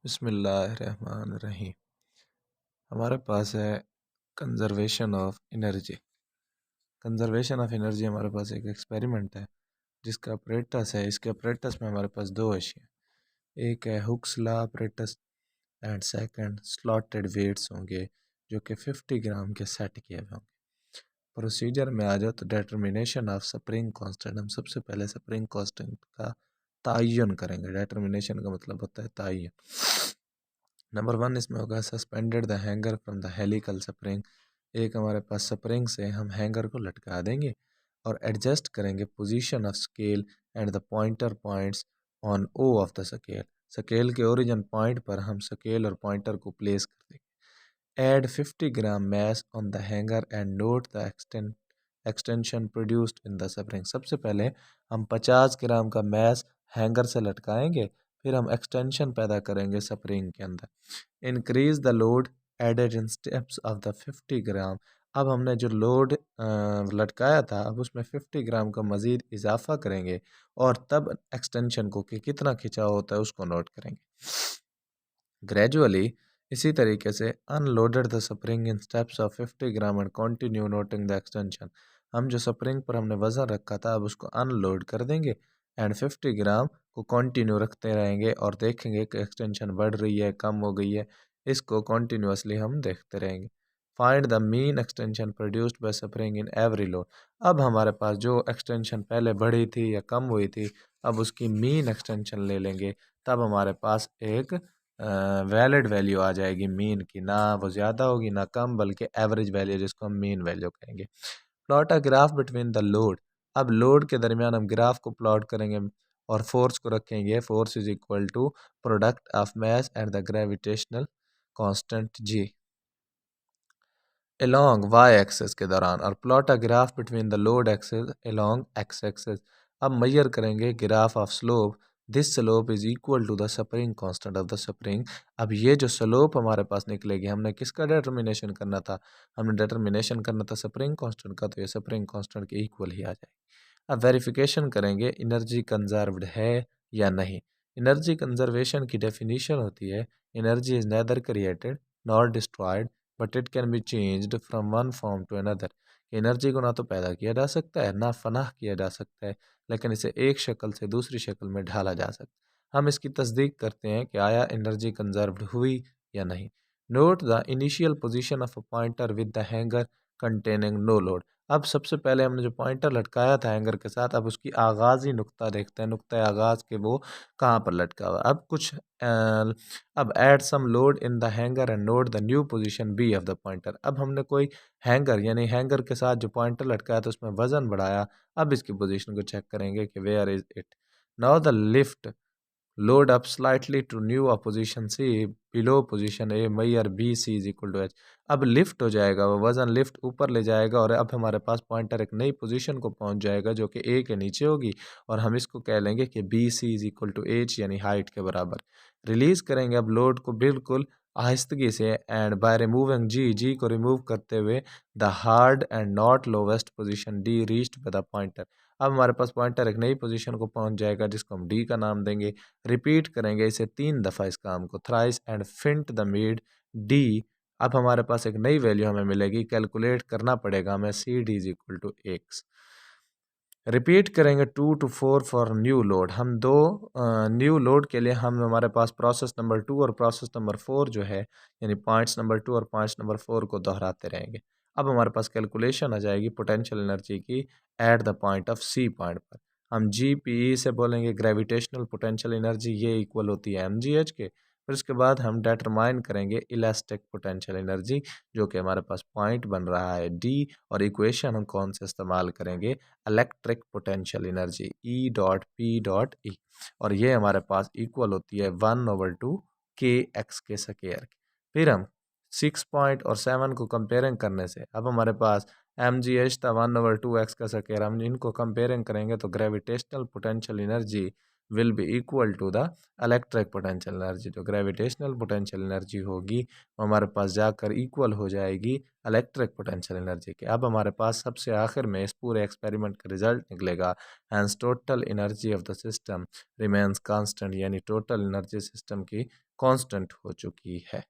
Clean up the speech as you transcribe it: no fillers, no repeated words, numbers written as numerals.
बिस्मिल्लाहिर्रहमानिर्रहीम। हमारे पास है conservation of energy. Conservation of energy हमारे पास एक एक्सपेरिमेंट है जिसका अपरेटस है। इसके अपरेटस में हमारे पास दो अशिया, एक है Hooke's law apparatus and second slotted weights होंगे जो कि 50 ग्राम के सेट किए हुए होंगे। प्रोसीजर में आ जाओ तो डिटर्मिनेशन ऑफ स्प्रिंग कांस्टेंट, हम सबसे पहले स्प्रिंग कांस्टेंट का तयन करेंगे। डिटर्मिनेशन का मतलब होता है तयन। नंबर वन इसमें होगा suspended the hanger from the helical spring. एक हमारे पास स्प्रिंग से हम हैंगर को लटका देंगे और एडजस्ट करेंगे position of scale and the pointer points on O of the scale. Scale के ओरिजिन पॉइंट पर हम स्केल और पॉइंटर को प्लेस कर देंगे। Add 50 gram mass on the hanger and note the extension produced in the spring। सबसे पहले हम 50 ग्राम का मैस हैंगर से लटकाएंगे, फिर हम एक्सटेंशन पैदा करेंगे स्प्रिंग के अंदर। Increase the load added in steps of the 50 gram. अब हमने जो लोड लटकाया था अब उसमें 50 ग्राम का मज़ीद इजाफा करेंगे और तब एक्सटेंशन को कि कितना खिंचाव होता है उसको नोट करेंगे। ग्रेजुअली इसी तरीके से unloaded the spring in steps of 50 gram and continue noting the extension. हम जो स्प्रिंग पर हमने वज़न रखा था अब उसको अनलोड कर देंगे एंड 50 ग्राम को कंटिन्यू रखते रहेंगे और देखेंगे कि एक्सटेंशन बढ़ रही है कम हो गई है। इसको कंटिन्यूसली हम देखते रहेंगे। Find the mean extension produced by spring in every load. अब हमारे पास जो एक्सटेंशन पहले बढ़ी थी या कम हुई थी अब उसकी मीन एक्सटेंशन ले लेंगे। तब हमारे पास एक वैलिड वैल्यू आ जाएगी मीन की, ना वो ज़्यादा होगी ना कम बल्कि एवरेज वैल्यू जिसको हम मीन वैल्यू कहेंगे। Plot a graph between the load. अब लोड के दरमियान हम ग्राफ को प्लॉट करेंगे और फोर्स को रखेंगे। Force is equal to product of mass and the gravitational constant G along y axis के दौरान, और plot a graph between the load axis along x axis. अब मेजर करेंगे graph of slope. This slope is equal to the spring constant of the spring. अब ये जो slope हमारे पास निकलेगी हमने किसका डिटर्मिनेशन करना था? हमने डिटर्मिनेशन करना था स्प्रिंग कांस्टेंट का, तो ये स्प्रिंग कांस्टेंट के इक्वल ही आ जाएगी। अब वेरिफिकेशन करेंगे एनर्जी कंजर्व्ड है या नहीं। एनर्जी कंजर्वेशन की डेफिनेशन होती है energy is neither created nor destroyed but it can be changed from one form to another. Energy को ना तो पैदा किया जा सकता है ना फनाह किया जा सकता है, लेकिन इसे एक शक्ल से दूसरी शक्ल में ढाला जा सकता है। हम इसकी तस्दीक करते हैं कि आया एनर्जी कंजर्व्ड हुई या नहीं। Note the initial position of a pointer with the hanger containing no load. अब सबसे पहले हमने जो पॉइंटर लटकाया था हैंगर के साथ अब उसकी आगाज़ी नुक्ता देखते हैं, नुक्ता आगाज़ के वो कहाँ पर लटका हुआ। अब कुछ अब add some load in the hanger and note the new position B of the pointer. अब हमने कोई हैंगर यानी हैंगर के साथ जो पॉइंटर लटकाया था उसमें वजन बढ़ाया। अब इसकी पोजीशन को चेक करेंगे कि where is it. Now the lift load up slightly to new opposition C below position A measure B C is equal to H। अब लिफ्ट हो जाएगा, वो वजन लिफ्ट ऊपर ले जाएगा और अब हमारे पास पॉइंटर एक नई पोजीशन को पहुंच जाएगा जो कि A के नीचे होगी और हम इसको कह लेंगे कि B C is equal to H यानी हाइट के बराबर। रिलीज करेंगे अब लोड को बिल्कुल आहिस्तगी से एंड बाय रिमूविंग जी को रिमूव करते हुए the hard and not lowest position D reached by the pointer. अब हमारे पास पॉइंटर एक नई पोजीशन को पहुंच जाएगा जिसको हम डी का नाम देंगे। रिपीट करेंगे इसे 3 दफ़ा इस काम को, थ्राइस एंड फिंट द मीड डी। अब हमारे पास एक नई वैल्यू हमें मिलेगी, कैलकुलेट करना पड़ेगा हमें C D is equal to X. Repeat करेंगे 2 to 4 फॉर न्यू लोड। हम दो न्यू लोड के लिए हम हमारे पास प्रोसेस नंबर 2 और प्रोसेस नंबर 4 जो है यानी पॉइंट्स नंबर 2 और पॉइंट्स नंबर 4 को दोहराते रहेंगे। अब हमारे पास कैलकुलेशन आ जाएगी पोटेंशियल एनर्जी की at the point of C point पर। हम जी पी ई से बोलेंगे ग्रेविटेशनल पोटेंशियल एनर्जी, ये इक्वल होती है एम जी एच के। फिर उसके बाद हम डिटरमाइन करेंगे इलास्टिक पोटेंशियल एनर्जी जो कि हमारे पास पॉइंट बन रहा है डी, और इक्वेशन हम कौन से इस्तेमाल करेंगे, electric potential energy E dot P dot E, और ये हमारे पास इक्वल होती है 1/2 के एक्स के स्क्वायर। फिर हम 6 और 7 को कंपेयरिंग करने से अब हमारे पास एम जी एच था 1/2 एक्स का स्क्वायर। हम इनको कंपेयरिंग करेंगे तो gravitational potential energy will be equal to the electric potential energy. जो ग्रेविटेशनल पोटेंशियल एनर्जी होगी वो हमारे पास जाकर इक्वल हो जाएगी इलेक्ट्रिक पोटेंशियल एनर्जी के। अब हमारे पास सबसे आखिर में इस पूरे एक्सपेरिमेंट का रिजल्ट निकलेगा, hence total energy of the system remains constant, यानी टोटल एनर्जी सिस्टम की कांस्टेंट हो चुकी है।